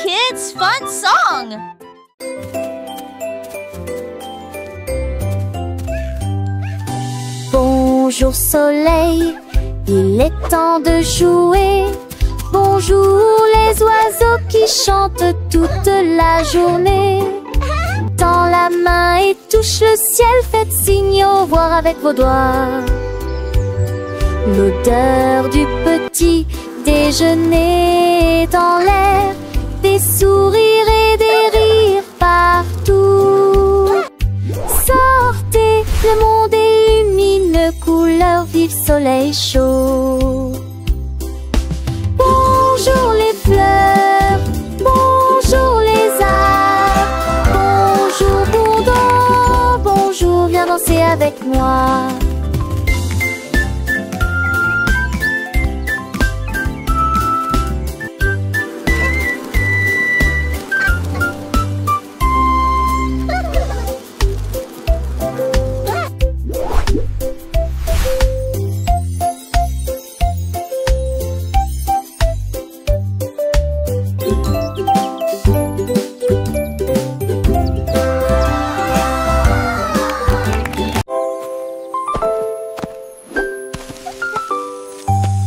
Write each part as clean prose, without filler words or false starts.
kids' fun song. Bonjour soleil, il est temps de jouer. Bonjour les oiseaux qui chantent toute la journée. Tends la main et touche le ciel, faites signe au revoir avec vos doigts. L'odeur du petit déjeuner dans l'air, des sourires et des rires partout. Sortez, le monde est lumineux, couleur vive, soleil chaud. Bonjour les fleurs, bonjour les arbres, bonjour bourdon, bonjour, viens danser avec moi.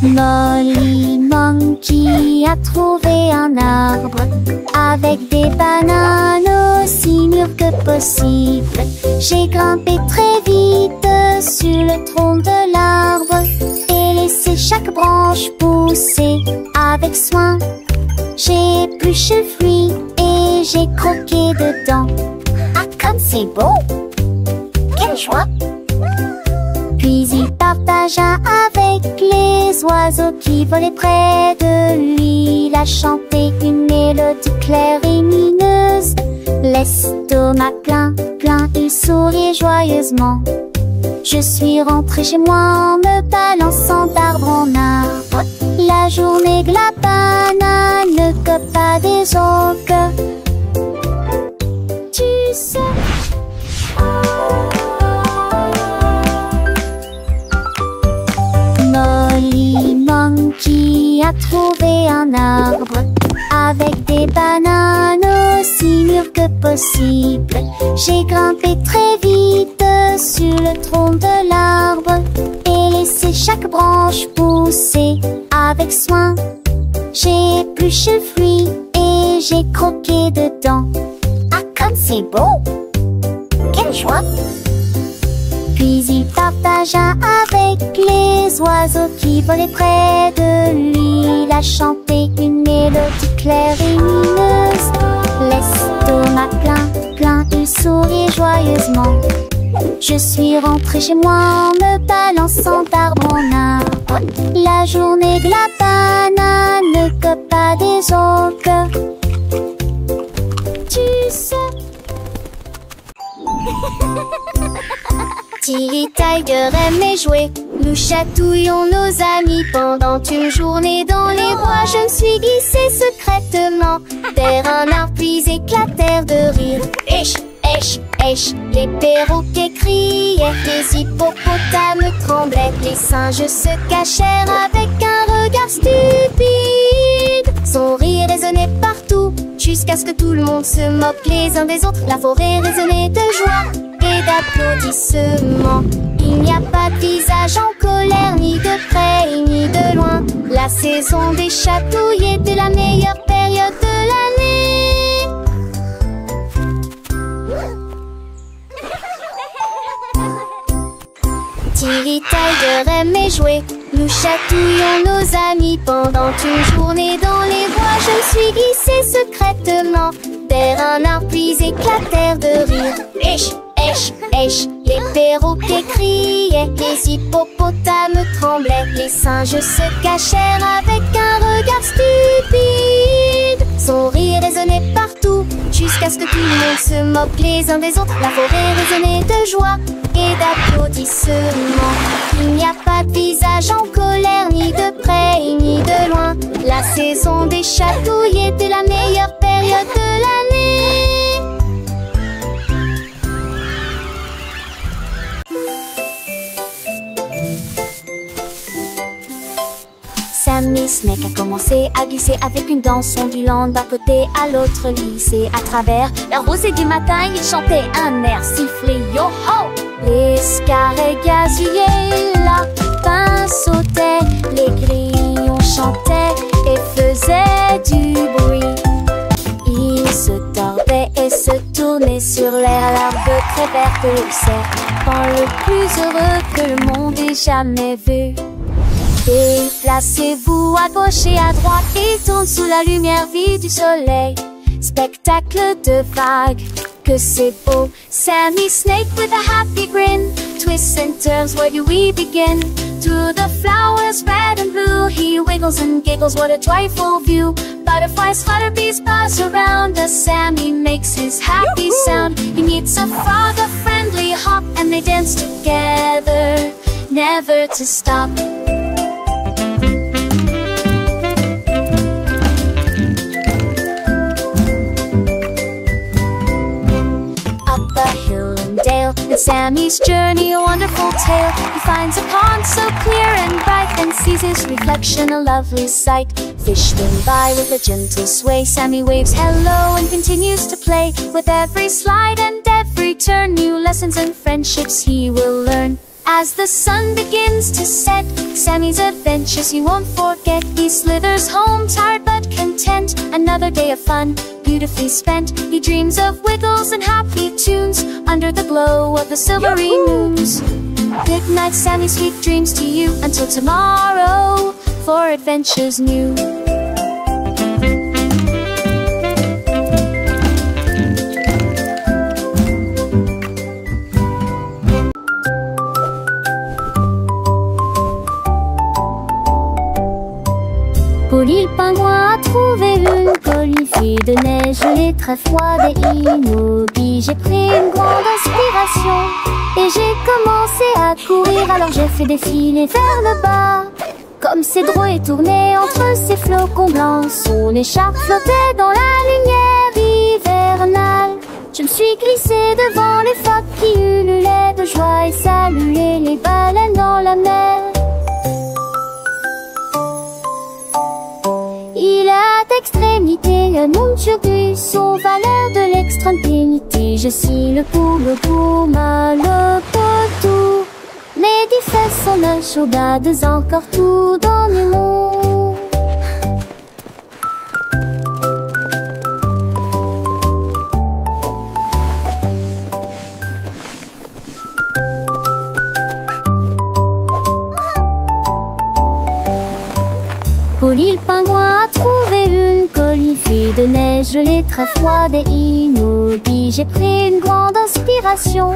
Molly Monkey a trouvé un arbre avec des bananes aussi mûres que possible. J'ai grimpé très vite sur le tronc de l'arbre et laissé chaque branche pousser avec soin. J'ai épluché le fruit et j'ai croqué dedans. Ah, comme c'est beau! Quelle joie! Puis il partagea avec les oiseaux qui volaient près de lui. Il a chanté une mélodie claire et lumineuse. L'estomac plein, il sourit joyeusement. Je suis rentrée chez moi en me balançant d'arbre en arbre. La journée que la banane ne cope pas des autres. Tu sais... Molly Monkey a trouvé un arbre avec des bananes aussi mûres que possible. J'ai grimpé très vite sur le tronc de l'arbre et laissé chaque branche pousser avec soin. J'ai épluché le fruit et j'ai croqué dedans. Ah, comme c'est beau! Quelle joie! Puis il partagea avec les oiseaux qui volaient près de lui. Il a chanté une mélodie claire et lumineuse. L'estomac plein, il sourit joyeusement. Je suis rentrée chez moi en me balançant d'arbre en arbre. La journée que la banane ne cope pas des autres. Tu sais... Tilly Tiger aimait jouer. Nous chatouillons nos amis pendant une journée dans les bois. Je me suis glissée secrètement vers un arbre puis éclatèrent de rire. Esh, esh, esh, les perroquets criaient, les hippopotames tremblaient, les singes se cachèrent avec un regard stupide. Son rire résonnait partout jusqu'à ce que tout le monde se moque les uns des autres. La forêt résonnait de joie et d'applaudissements. Il n'y a pas de visage en colère, ni de près ni de loin. La saison des chatouilles était la meilleure période de l'année. Tilly Tiger aimait jouer. Nous chatouillons nos amis pendant une journée dans les bois. Je me suis glissée secrètement vers un arbre puis éclatèrent de rire. Esh, esh, esh, les perroquets criaient, les hippopotames tremblaient, les singes se cachèrent avec un regard stupide. Son rire résonnait partout jusqu'à ce que tout le monde se moque les uns des autres. La forêt résonnait de joie et d'applaudissements. Il n'y a pas de visage en colère, ni de près ni de loin. La saison des chatouilles était la meilleure période de l'année. Sam et Snake a commencé à glisser avec une danse ondulant d'un côté à l'autre lycée. À travers la rosée du matin, il chantait un air sifflé yo-ho. Les carrés gazouillaient, lapins sautaient, les grillons chantaient et faisaient du bruit. Ils se tordaient et se tournaient sur l'air, l'herbe très verte le serpent le plus heureux que le monde ait jamais vu. Déplacez-vous à gauche et à droite, il tourne sous la lumière vive du soleil. Spectacle de vagues, que c'est beau. Sammy Snake with a happy grin twists and turns, where do we begin? Through the flowers red and blue, he wiggles and giggles, what a joyful view. Butterflies flutter, bees buzz around as Sammy makes his happy sound. He meets a frog, a friendly hop, and they dance together, never to stop. And Sammy's journey a wonderful tale. He finds a pond so clear and bright, and sees his reflection a lovely sight. Fish swim by with a gentle sway. Sammy waves hello and continues to play. With every slide and every turn, new lessons and friendships he will learn. As the sun begins to set, Sammy's adventures he won't forget. He slithers home tired but content. Another day of fun, beautifully spent. He dreams of wiggles and happy tunes under the glow of the silvery moons. Good night, Sammy, sweet dreams to you. Until tomorrow, for adventures new. Polly le pingouin a trouvé une colifie de neige gelée très froide et immobile. J'ai pris une grande inspiration et j'ai commencé à courir. Alors j'ai fait défiler vers le bas, comme ces drôles et tourné entre ces flocons blancs. Son écharpe flottait dans la lumière hivernale. Je me suis glissée devant les phoques qui ululaient de joie et saluaient les baleines dans la mer. Il a d'extrémité un monde sur buisson, valeur de l'extrême-pénité. Je suis le poule pour le potou. Les 10 fesses sont un chaudades encore tout dans le monde. Polly le pingouin a trouvé une colifie de neige gelée très froide et immobile. J'ai pris une grande inspiration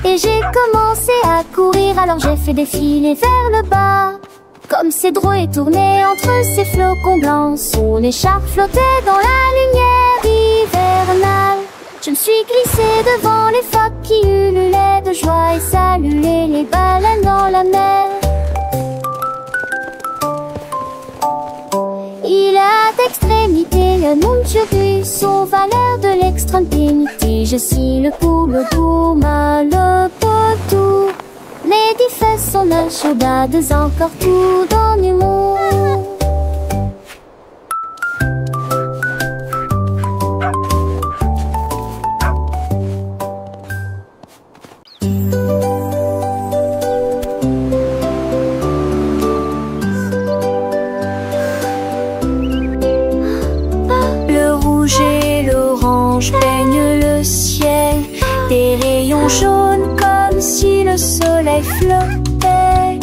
et j'ai commencé à courir. Alors j'ai fait défiler vers le bas, comme ces drôles et tourné entre ces flocons blancs. Son écharpe flottait dans la lumière hivernale. Je me suis glissée devant les phoques qui ululaient de joie et saluaient les baleines dans la mer. Il a d'extrémité un monde sur buisson, valeur de l'extrême-pénité. Je suis le poule pour le potou. Les 10 fesses sont un chaudades encore tout dans le monde. Peigne le ciel, des rayons jaunes comme si le soleil flottait.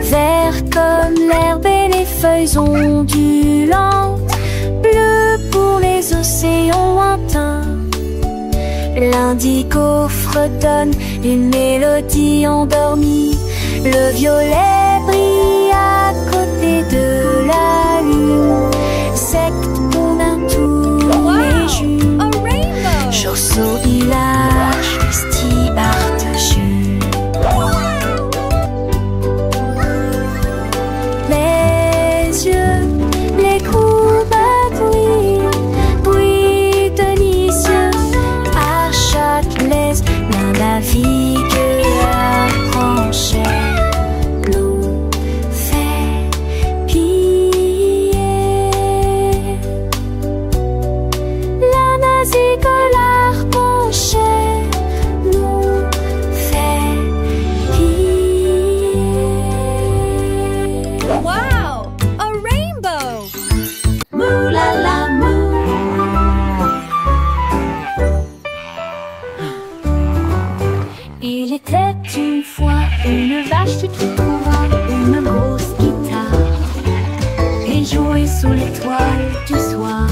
Vert comme l'herbe et les feuilles ondulantes, bleu pour les océans lointains. L'indigo fredonne une mélodie endormie. Le violet brille à côté de la lune. Secte pour un tour les jus. Chausseau village, stibard de jus. Les yeux, les courbes bruit délicieux. À chaque laisse, l'un navigue à franchir. L'eau fait pire. et jouer sous l'étoile du soir.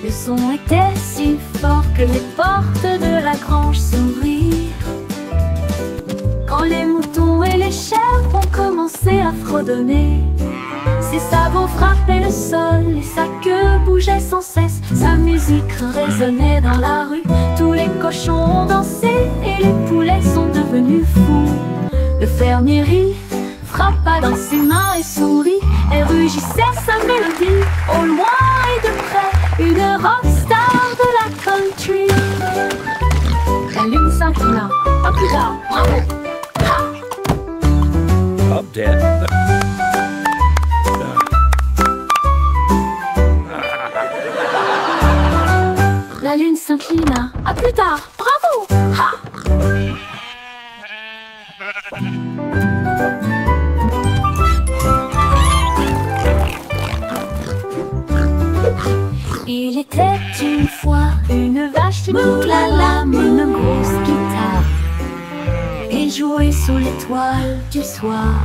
Le son était si fort que les portes de la grange s'ouvrirent. Quand les moutons et les chèvres ont commencé à fredonner, ses sabots frappaient le sol et sa queue bougeait sans cesse. Sa musique résonnait dans la rue, tous les cochons ont dansé et les poulets sont devenus fous. Le fermier rit, frappa dans ses mains et sourit, et rugissait sa mélodie. Au loin et de près, une rockstar de la country. La lune s'inclina, pas plus tard, bravo! Up, Dad. La lune s'inclina, à plus tard, bravo! Ha! Il était une fois une vache moulala, une grosse guitare, et jouait sous l'étoile du soir.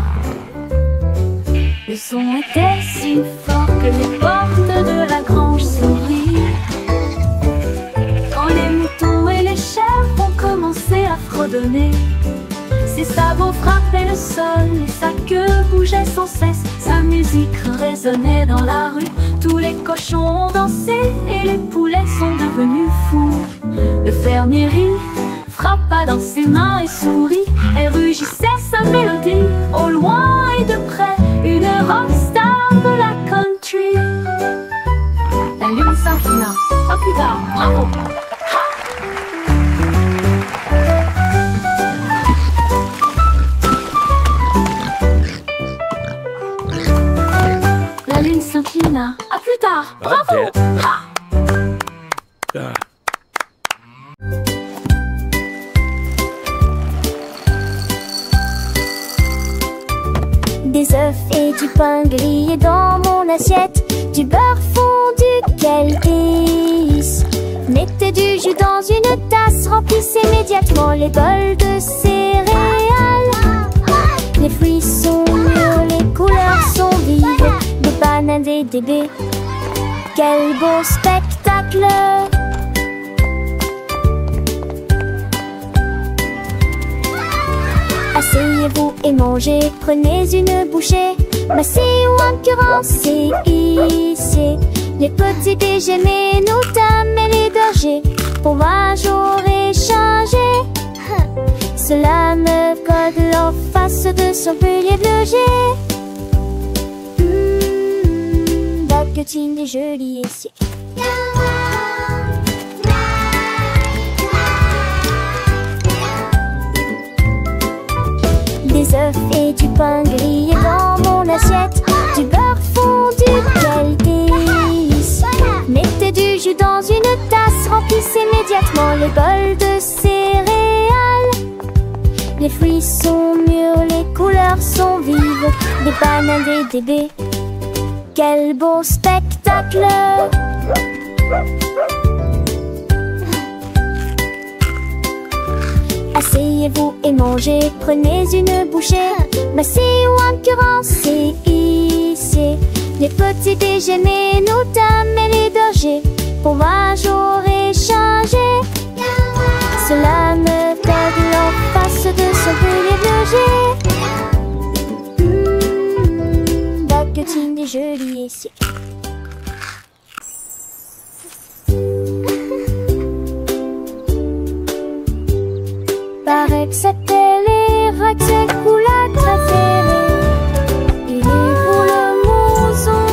Le son était si fort que les portes de la grange s'ouvrirent. Quand les moutons et les chèvres ont commencé à fredonner, ses sabots frappaient le sol et sa queue bougeait sans cesse. Sa musique résonnait dans la rue, tous les cochons ont dansé et les poulets sont devenus fous. Le fermier rit, frappa dans ses mains et sourit, et rugissait sa mélodie. Au loin et de près, une rockstar de la country. La lune s'inclina, pas plus tard, bravo! La lune s'inclina, à plus tard, bravo! Des œufs et du pain grillé dans mon assiette, du beurre fondu, quel délice! Mettez du jus dans une tasse, remplissez immédiatement les bols de céréales. Les fruits sont mûrs, les couleurs sont vives, des bananes, des baies, quel beau spectacle! Asseyez-vous et mangez, prenez une bouchée. Massez ou encurancez, ici les petits déjeuners, nous dames et les bergers, fromage au réchangé. Cela me colle en face de son pilier de loger. Baguettine et jolie ici. Des œufs et du pain grillé dans mon assiette, du beurre fondu, quel délice! Mettez du jus dans une tasse, remplissez immédiatement les bols de céréales. Les fruits sont mûrs, les couleurs sont vives, des bananes et des baies, quel beau spectacle! Asseyez-vous et mangez, prenez une bouchée. Massez ou encurancez, ici les petits déjeuners, nous dames et les bergers, fromage au réchangé. Cela me colle en face de son pilier de loger. Baguettine et jolie ici. Paraît que c'était les vagues coulades préférées. Il est pour le monzon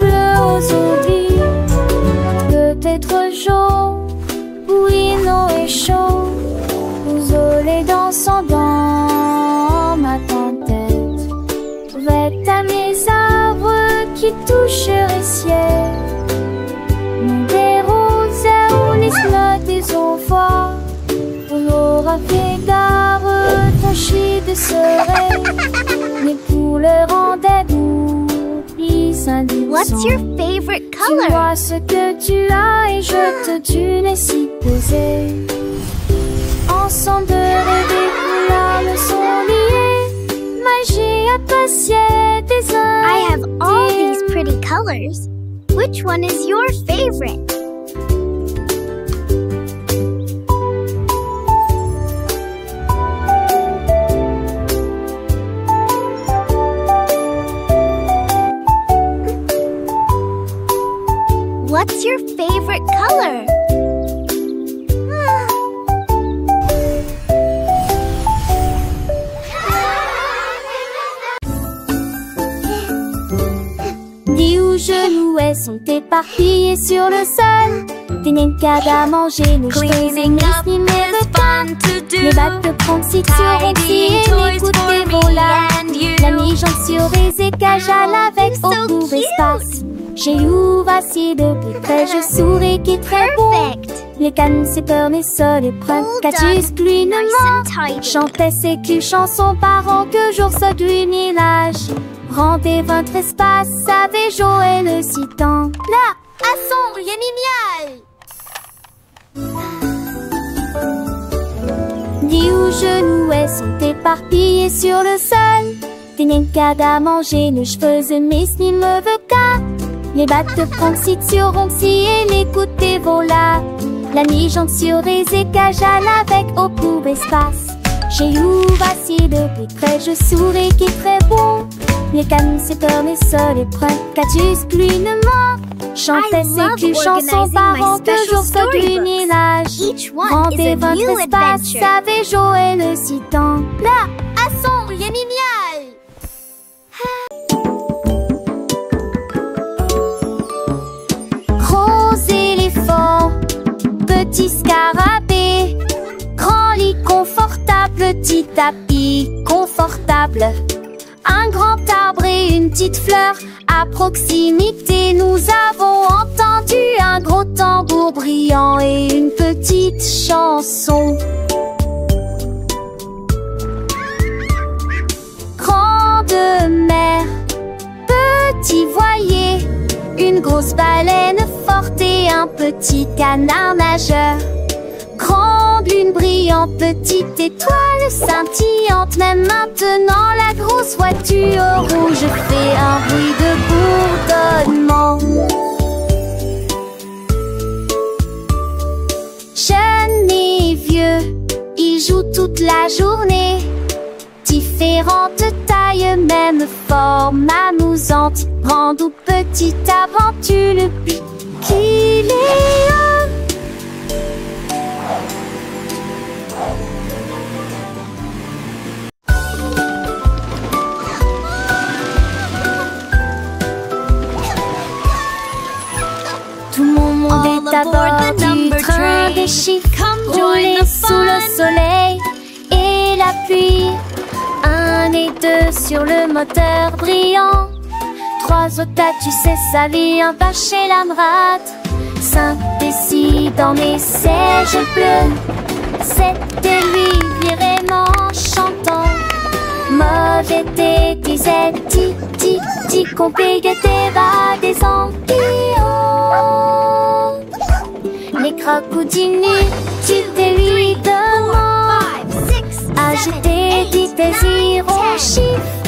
bleu aujourd'hui, peut-être jaune, bouillant et chaud, isolé dansant dans ma tête. Vête à mes arbres qui toucheraient ciel, des roses ou les slots des enfants. L'aura fait d'arbres tachés de soleil, mais pour le rendez-vous, plus indulgent. What's your favorite Tu color? vois ce que tu as et je te tue si posé. Ensemble de rêver, couleurs me sont liées. Magie appréciée des uns. I have all colors. Which one is your favorite? What's your favorite color? Dis où genoux sont éparpillés sur le sol. Des nincades à manger, nos cheveux et mes snimes de fun to do. Les battes de pronciture aussi et mes coups de volants. La mi-jambe sur les écages à l'avec au court espace. J'ai eu vacillé de plus près, je souris qui est très beau. Les cannes, c'est peur, mais ça les prend. Catus, glinement. Chantait ses culs chansons parents que jour ça du village. Rendez votre espace, savez jouer le citant. Là, à son, génial. Dis où genoux sont éparpillés sur le sol. Des nincades à manger, nos cheveux et mes snimes cas. Les battes de pronciture roncy et les coups de vola. La mi-jambe sur les écages à l'avec au court espace. J'ai eu vacillé de plus près, je souris qui est très bon. Les cannes, c'est peur, mais ça les prend. Catus, glinement. Chantait ses culs chansons parents que jour ça du village. Rendez votre espace, savez jouer le citant. Là, à son, génial. Gros éléphant, petit scarabée, grand lit confortable, petit tapis confortable. Un grand arbre et une petite fleur, à proximité nous avons entendu un gros tambour brillant et une petite chanson. Grande mer, petit voilier, une grosse baleine forte et un petit canard nageur. Grande lune brillante, petite étoile scintillante. Même maintenant la grosse voiture rouge fait un bruit de bourdonnement. Jeunes et vieux, ils jouent toute la journée. Différentes tailles, même forme amusante. Grande ou petite aventure, le but qu'il est un. Tout mon monde est à bord du train des chiffres, roulé sous le soleil et la pluie. 1 et 2 sur le moteur brillant. 3 au tas, tu sais, ça vient pas chez la rate. 5 et 6 dans mes sièges bleus. 7 et 8 vraiment chantant. Mauvais thé, disait ti, complégué bas des ampillons. Les crocodilles, tu t'es lui demande. Agiter des désirs en chiffres.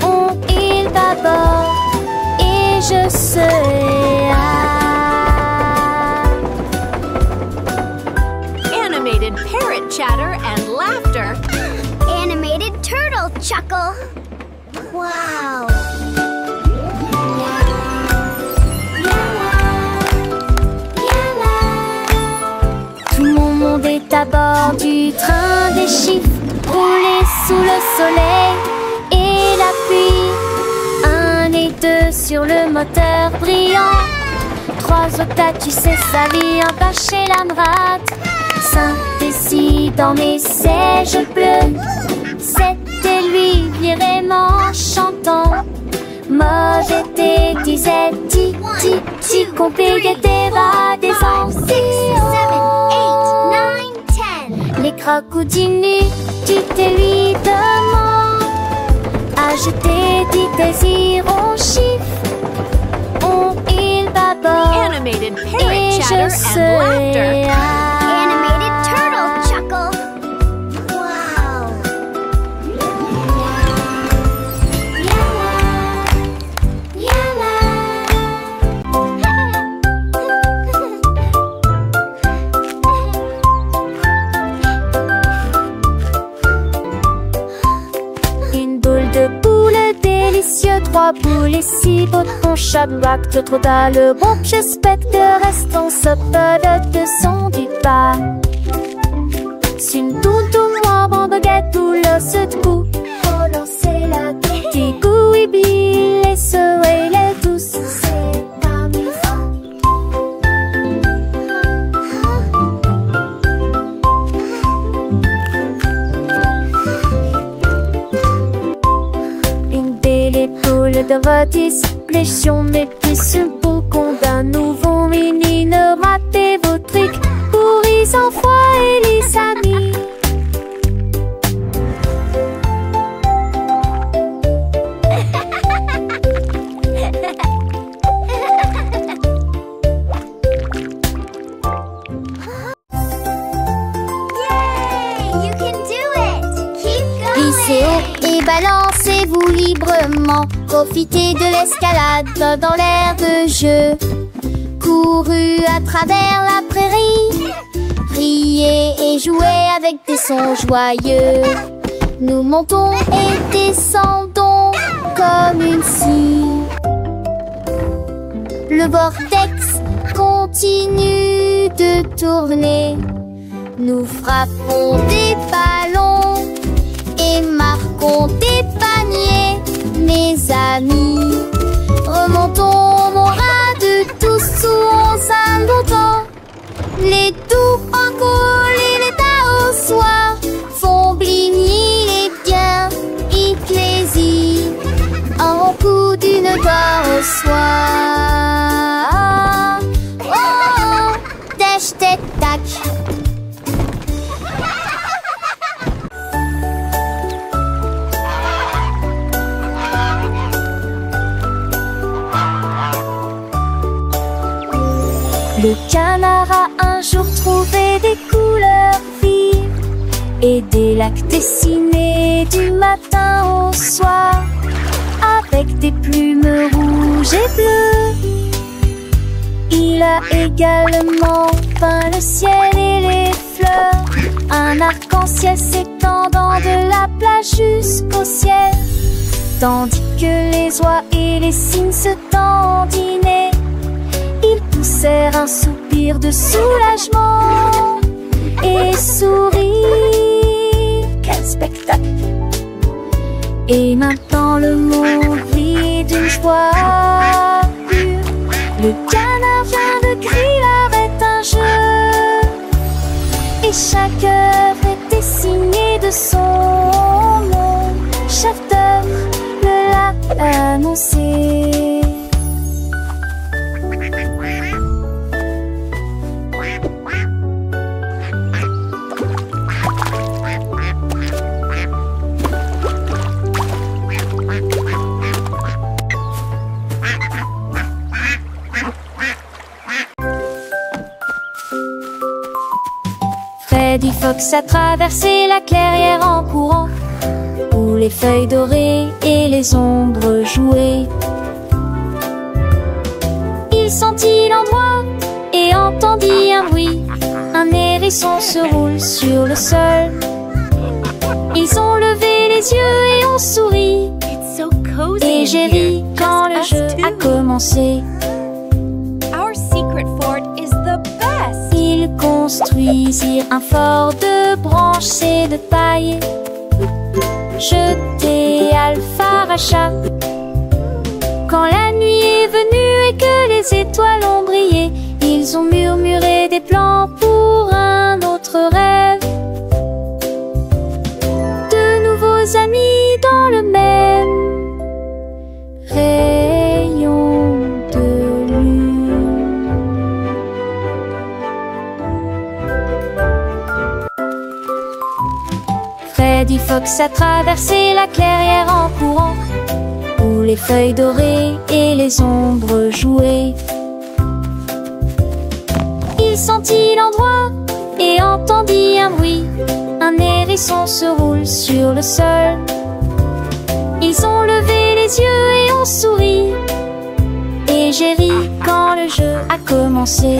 On il d'abord et je serai Animated parrot chatter and laughter. Animated turtle chuckle. Wow. Tout mon monde est à bord du train des chiffres, roulé sous le soleil et la pluie. 1 et 2 sur le moteur brillant. 3 au tas, tu sais, ça vient pas chez la rate. 5 et 6 dans mes sièges bleus. 7 et 8 vraiment chantant. Mauvais thé, disait ti, complégué bas des ampillons. Les crocodiles, tu t'es lui demande. Agiter des désirs en chiffres. On il d'abord Animated et parrot je chatter and serai laughter. Animated turtle chuckle. Wow. ici, ton chat black de trop tard. Le bon j'espère que restons ce peu de son du pas. Sin tout moi, bon baguette, tout le sud coup. Oh non, c'est la qui couille, les soleils, les douces. C'est amusant. Une belle épaule de rôtis, pléchion, mais plus un peu qu'on d'un nouveau mini. Ne ratez vos trucs pour les enfants et les amis. Et balancez-vous librement. Profitez de l'escalade dans l'air de jeu. Courez à travers la prairie. Riez et jouez avec des sons joyeux. Nous montons et descendons comme une scie. Le vortex continue de tourner. Nous frappons des ballons et marquons des paniers, mes amis. Remontons mon rat de tous sous un bouton. Les doux encours et les tas au soir font bligner les biens et plaisir. Un coup d'une gloire au soir. Oh, oh, dash, tac, tac. Le canard a un jour trouvé des couleurs vives et des lacs dessinés du matin au soir avec des plumes rouges et bleues. Il a également peint le ciel et les fleurs, un arc-en-ciel s'étendant de la plage jusqu'au ciel, tandis que les oies et les cygnes se dandinaient. Ils poussèrent un soupir de soulagement et sourirent. Quel spectacle! Et maintenant le monde rit d'une joie pure. Le canard vient de crier arrête un jeu. Et chaque œuvre est dessinée de son nom. Chef d'œuvre le l'a annoncé. Freddy Fox a traversé la clairière en courant, où les feuilles dorées et les ombres jouaient. Il sentit l'endroit et entendit un bruit. Un hérisson se roule sur le sol. Ils ont levé les yeux et ont souri. Et j'ai ri quand le jeu a commencé. Ils construisirent un fort de branches et de paille, jeté Alpharacha. Quand la nuit est venue et que les étoiles ont brillé, ils ont murmuré des plans pour un autre rêve. De nouveaux amis dans le même rayon de lune. Freddy Fox a traversé la clairière en courant, où les feuilles dorées et les ombres jouaient. Il sentit l'endroit et entendit un bruit. Un hérisson se roule sur le sol. Ils ont levé les yeux et ont souri. Et j'ai ri quand le jeu a commencé.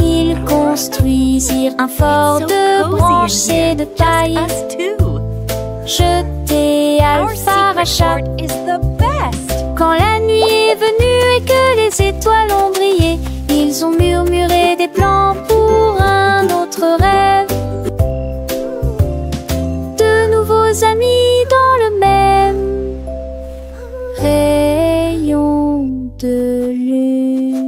Ils construisirent un fort de branches et de paille, jeté Alpha Rachat. Quand la nuit est venue et que les étoiles ont brillé, ils ont murmuré des plans pour un autre rêve. De nouveaux amis dans le même rayon de lune.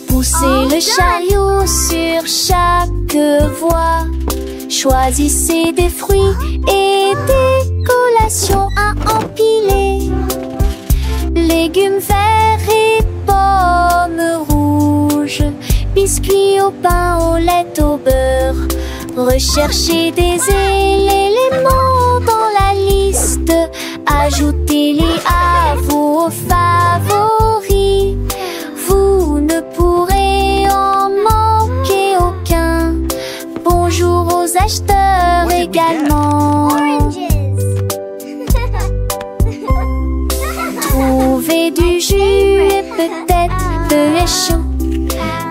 Poussez le chariot sur chaque voie. Choisissez des fruits et des collations à empiler. Légumes verts et pommes rouges, biscuits au pain, au lait, au beurre. Recherchez des éléments dans la liste. Ajoutez-les à vos favoris. Vous ne pourrez en manquer aucun. Bonjour aux acheteurs également. Trouvez du jus et peut-être de lait chaud.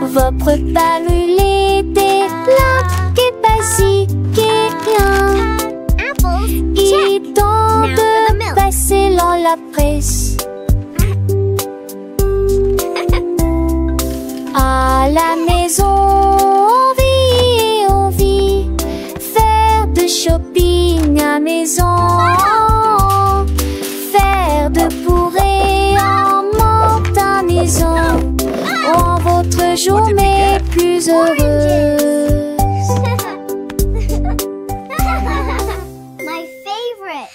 Vos repas brûlés, des plats et basiques et rien. Il est temps de passer dans la presse. À la maison, on vit, faire de shopping à maison, faire de bourrées en manque à maison, rend votre journée plus heureuse. My favorite.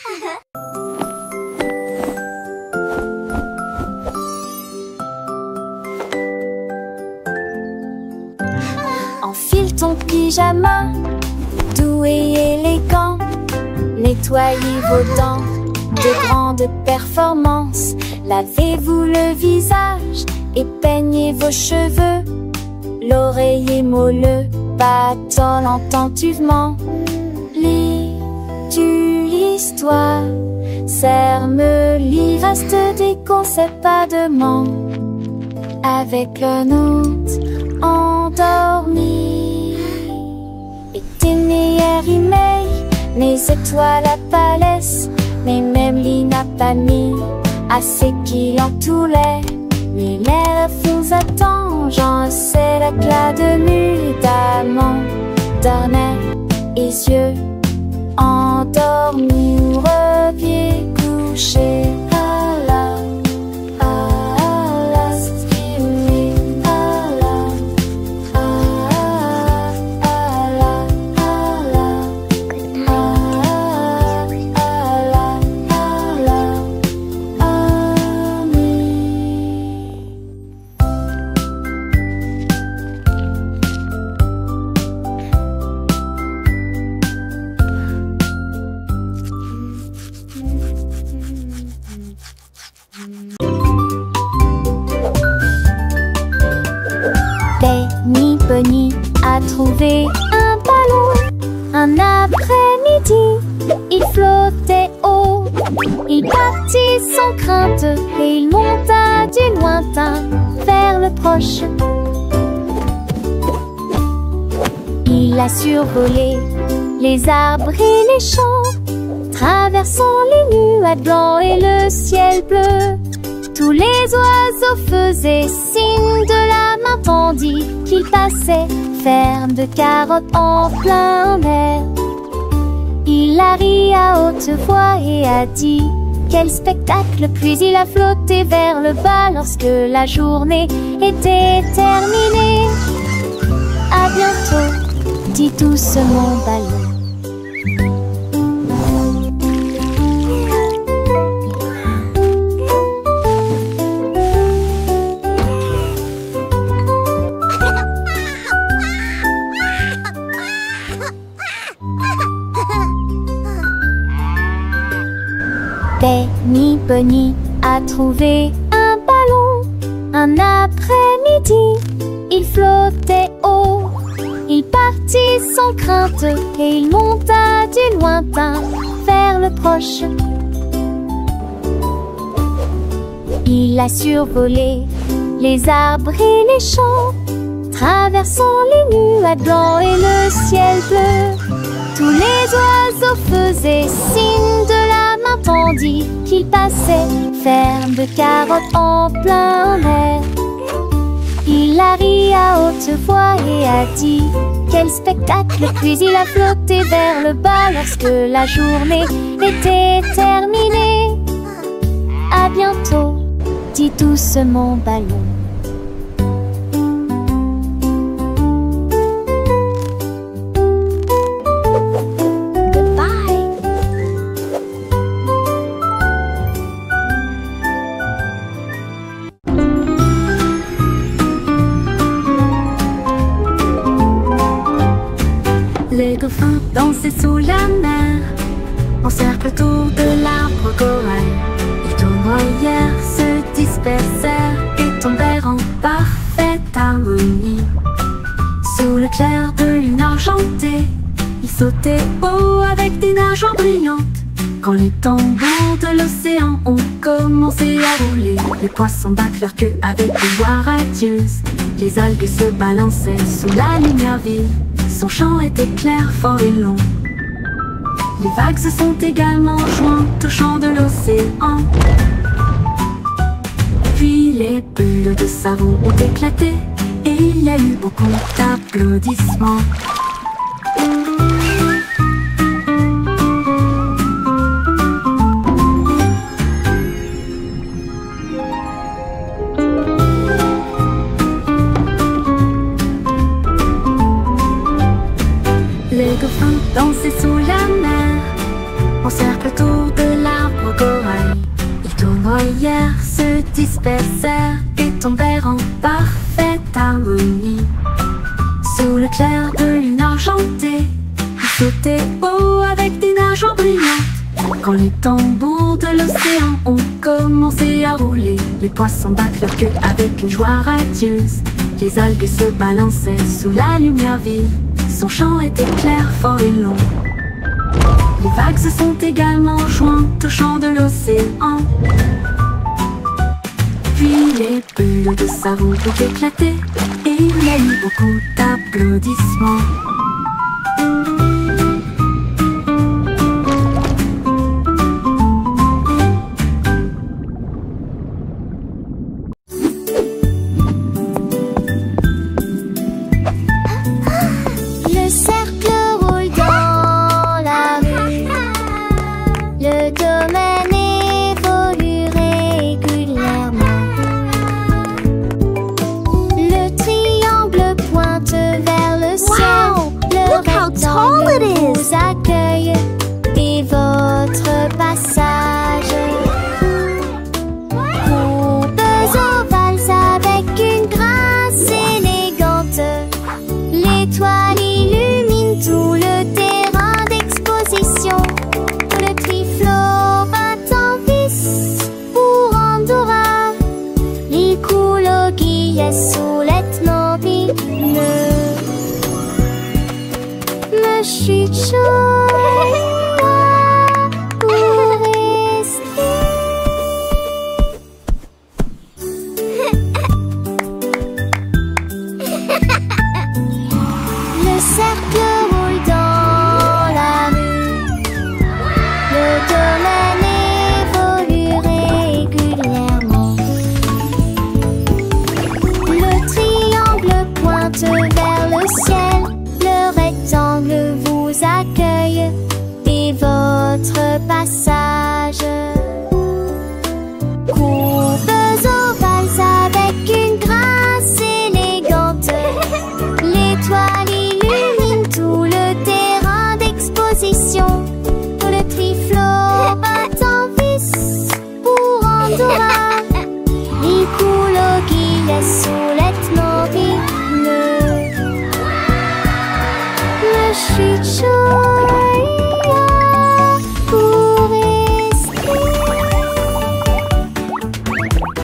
Enfile ton pyjama, doux et élégant. Nettoyez vos dents de grande performance. Lavez-vous le visage et peignez vos cheveux. L'oreiller moelleux battant attentivement. Lis-tu l'histoire? Serre-me-lit, reste des conseils pas de ment. Avec le nôtre endormi. Et tes meilleurs emails, mes étoiles à palès, mes mêmes lignes à palmis, assez qui en tout l'air. Mais l'air vous attend, j'en sais l'éclat de nuit d'amant. Dormez et yeux endormis ou reviez coucher. Bunny a trouvé un ballon. Un après-midi, il flottait haut. Il partit sans crainte et il monta du lointain vers le proche. Il a survolé les arbres et les champs, traversant les nuages blancs et le ciel bleu. Tous les oiseaux faisaient signe de la main tandis qu'il passait, ferme de carottes en plein air. Il a ri à haute voix et a dit quel spectacle, puis il a flotté vers le bas lorsque la journée était terminée. À bientôt, dit doucement ballon. Bunny a trouvé un ballon. Un après-midi, il flottait haut. Il partit sans crainte et il monta du lointain vers le proche. Il a survolé les arbres et les champs, Traversant les nuages blancs et le ciel bleu, tous les oiseaux faisaient signe de la main tendue qu'ils passaient, ferme de carottes en plein air. Il a ri à haute voix et a dit: quel spectacle! Puis il a flotté vers le bas lorsque la journée était terminée. À bientôt, dit doucement Ballon. Les dauphins dansaient sous la mer, en cercle autour de l'arbre corail. Les tournoyères se dispersèrent et tombèrent en parfaite harmonie. Sous le clair de lune argentée, ils sautaient haut avec des nageoires brillantes. Quand les tambours de l'océan ont commencé à rouler, les poissons battent leur queue avec une voix radieuse. Les algues se balançaient sous la lumière vive. Son chant était clair, fort et long. Les vagues se sont également jointes au chant de l'océan. Puis les bulles de savon ont éclaté et il y a eu beaucoup d'applaudissements. Les dauphins dansaient sous la mer, en cercle autour de l'arbre corail. Les tournoyères se dispersèrent et tombèrent en parfaite harmonie. Sous le clair de lune argentée, ils sautaient haut avec des nageoires brillantes. Quand les tambours de l'océan ont commencé à rouler, les poissons battent leur queue avec une joie radieuse. Les algues se balançaient sous la lumière vive. Son chant était clair, fort et long. Les vagues se sont également jointes au chant de l'océan. Puis les bulles de savon ont éclaté et il y a eu beaucoup d'applaudissements. Vous accueille et votre passage. Courbes ovales avec une grâce élégante. L'étoile illumine tout le terrain d'exposition. Le triflot bat en vis pour Andorra. Il coule au guillet sous l'ethno me chuchote pour rester. Le cercle roule dans la rue. Le domaine évolue régulièrement. Le triangle pointe vers le ciel. Le rectangle vous accueille et votre passage. Courbes ovales avec une grâce élégante. L'étoile illumine tout le terrain d'exposition. Le triflot bat en vis pour Andorra. Il coule au guillet sous l'ethno me chuchote.